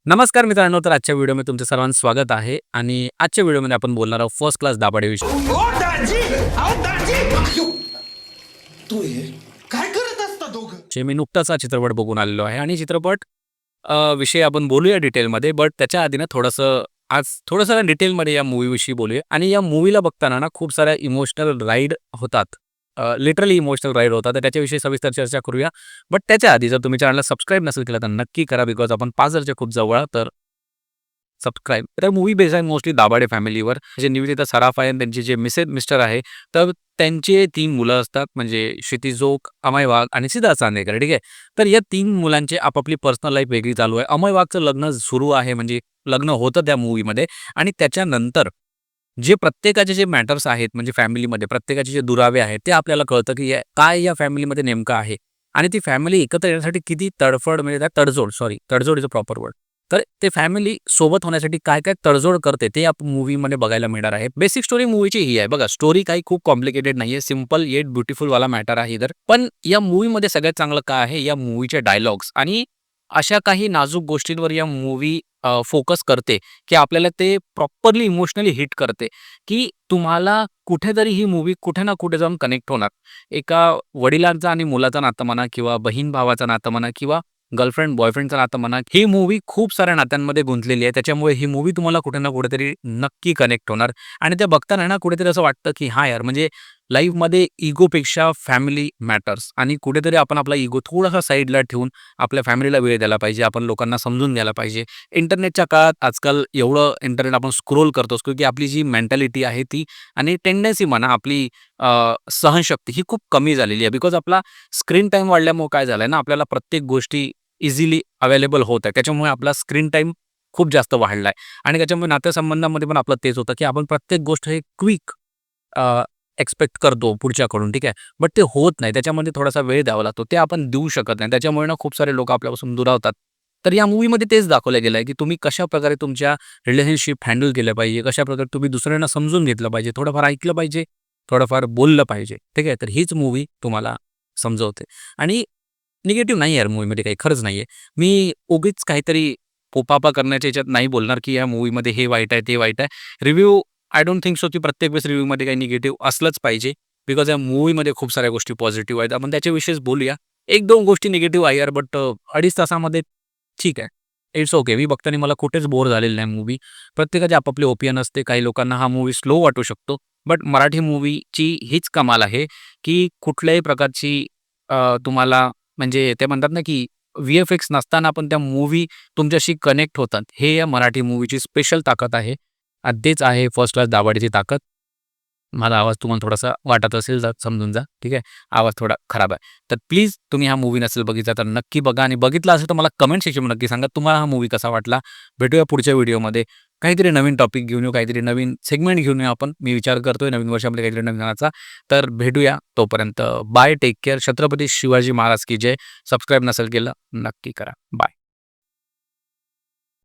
नमस्कार मित्रांनो, तर आजच्या व्हिडिओमध्ये तुमचं सर्वांचं स्वागत आहे आणि आजच्या व्हिडिओमध्ये आपण बोलणार आहोत फर्स्ट क्लास दाभाडेविषयी. ओ दाजी, अहो दाजी, अयो, तू हे काय करत असता दोघं? जे मी नुकताच हा चित्रपट बघून आलेलो आहे आणि चित्रपट विषयी आपण बोलूया डिटेलमध्ये. बट त्याच्या आधी ना थोडंसं डिटेलमध्ये या मूव्हीविषयी बोलूया. आणि या मूव्हीला बघताना ना खूप साऱ्या इमोशनल राईड होतात. लिटरली इमोशनल राईड होतात. तर त्याच्याविषयी सविस्तर चर्चा करूया. बट त्याच्या आधी जर तुम्ही चॅनलला सबस्क्राईब नसेल केलं तर नक्की करा, बिकॉज आपण 5,000च्या खूप जवळ आहोत. तर सबस्क्राईब. तर मूव्ही बेस्ड आहे मोस्टली दाभाडे फॅमिलीवर. जे निवेदिता सराफ आहे आणि त्यांचे जे मिस्टर आहे, तर त्यांचे 3 मुलं असतात, म्हणजे क्षितिज ओक, अमय वाघ आणि सिद्धार्थ चांदेकर. ठीक आहे. तर या 3 मुलांची आपापली पर्सनल लाईफ वेगळी चालू आहे. अमय वाघचं लग्न सुरू आहे, म्हणजे लग्न होतं त्या मूव्हीमध्ये. आणि त्याच्यानंतर जे प्रत्येकाचे जे मॅटर्स आहेत, म्हणजे फॅमिलीमध्ये प्रत्येकाचे जे दुरावे आहेत, ते आपल्याला कळतं की काय या फॅमिलीमध्ये नेमकं आहे. आणि ती फॅमिली एकत्र येण्यासाठी किती तडफड, म्हणजे तडजोड इज अ प्रॉपर वर्ड. तर ते फॅमिली सोबत होण्यासाठी काय-काय तडजोड करते ते या मूव्हीमध्ये बघायला मिळणार आहे. बेसिक स्टोरी मूव्हीची ही आहे. बघा, स्टोरी काही खूप कॉम्प्लिकेटेड नाहीये. सिंपल येट ब्युटिफुल वाला मॅटर आहे इधर. पण या मूव्हीमध्ये सगळ्यात चांगलं काय आहे, या मूव्हीचे डायलॉग्स आणि अशा काही नाजूक गोष्टींवर या मूव्ही फोकस करते, की आपल्याला ते प्रॉपरली इमोशनली हिट करते, की तुम्हाला कुठेतरी ही मूव्ही कुठे ना कुठे जाऊन कनेक्ट होणार. एका वडिलांचा आणि मुलाचं नातं म्हणा, किंवा बहीण-भावाचं नातं म्हणा, किंवा गर्लफ्रेंड बॉयफ्रेंडचं नातं म्हणा. ही मूव्ही खूप साऱ्या नात्यांमध्ये गुंतलेली आहे. त्याच्यामुळे ही मूव्ही तुम्हाला कुठे ना कुठेतरी नक्की कनेक्ट होणार. आणि ते बघताना ना कुठेतरी असं वाटतं, की हां यार, म्हणजे लाईफमध्ये इगोपेक्षा फॅमिली मॅटर्स. आणि कुठेतरी आपण आपला इगो थोडासा साईडला ठेवून आपल्या फॅमिलीला वेळ द्यायला पाहिजे. आपण लोकांना समजून घ्यायला पाहिजे. इंटरनेटच्या काळात आजकाल एवढं इंटरनेट आपण स्क्रोल करतो, की आपली जी मेंटॅलिटी आहे ती आणि टेंडन्सी म्हणा, आपली सहनशक्ती ही खूप कमी झालेली आहे. बिकॉज आपला स्क्रीन टाईम वाढल्यामुळे काय झालंय ना, आपल्याला प्रत्येक गोष्टी इझिली अवेलेबल होत आहे. त्याच्यामुळे आपला स्क्रीन टाईम खूप जास्त वाढलाय. आणि त्याच्यामुळे नातेसंबंधामध्ये पण आपलं तेच होतं, की आपण प्रत्येक गोष्ट हे क्विक एक्स्पेक्ट करतो पुढच्याकडून. ठीक आहे. बट ते होत नाही. त्याच्यामध्ये थोडासा वेळ द्यावा लागतो. ते आपण देऊ शकत नाही. त्याच्यामुळे ना खूप सारे लोकं आपल्यापासून दुरावतात. तर या मूव्हीमध्ये तेच दाखवलं गेलं आहे, की तुम्ही कशाप्रकारे तुमच्या रिलेशनशिप हँडल केलं पाहिजे, कशाप्रकारे तुम्ही दुसऱ्यांना समजून घेतलं पाहिजे, थोडंफार ऐकलं पाहिजे, थोडंफार बोललं पाहिजे. ठीक आहे. तर हीच मूव्ही तुम्हाला समजवते. आणि निगेटिव्ह नाही आहे यार मूव्हीमध्ये काही, खरंच नाहीये. मी उगीच काहीतरी पोपापा करण्याच्या ह्याच्यात नाही बोलणार, की या मूव्हीमध्ये हे वाईट आहे, ते वाईट आहे. Review I don't think so, की प्रत्येक वेळेस रिव्ह्यूमध्ये काही निगेटिव्ह असलंच पाहिजे. बिकॉज या मूव्हीमध्ये खूप साऱ्या गोष्टी पॉझिटिव्ह आहेत. आपण त्याच्याविषयीच बोलूया. 1-2 गोष्टी निगेटिव्ह आहे यार, बट 2.5 तासामध्ये ठीक आहे. It's okay. मी बघताना मला कुठेच बोर झालेलं नाही मूव्ही. प्रत्येकाची आपापली ओपिनियन असते. काही लोकांना हा मूव्ही स्लो वाटू शकतो. बट मराठी मूव्हीची हीच कमाल आहे, की कुठल्याही प्रकारची तुम्हाला, म्हणजे ते म्हणतात ना, की व्ही-एफ-एक्स नसताना पण त्या मूव्ही तुमच्याशी कनेक्ट होतात. हे या मराठी मूव्हीची स्पेशल ताकद आहे. आणि तेच आहे फर्स्ट क्लास दाभाडेची ताकद. माझा आवाज तुम्हाला थोडासा वाटत असेल तर समजून जा. ठीक आहे. आवाज थोडा खराब आहे. तर प्लीज तुम्ही हा मूव्ही नसेल बघितला तर नक्की बघा, आणि बघितला असेल तर मला कमेंट सेक्शनमध्ये नक्की सांगा तुम्हाला हा मूव्ही कसा वाटला. भेटूया पुढच्या व्हिडिओमध्ये. काहीतरी नवीन टॉपिक घेऊन येऊ, काहीतरी नवीन सेगमेंट घेऊन येऊ आपण. मी विचार करतोय नवीन वर्षामध्ये काहीतरी नवीन आणायचा. तर भेटूया. तोपर्यंत bye, take care. Chhatrapati Shivaji Maharaj की जय. सबस्क्राईब नसेल केलं नक्की करा. बाय.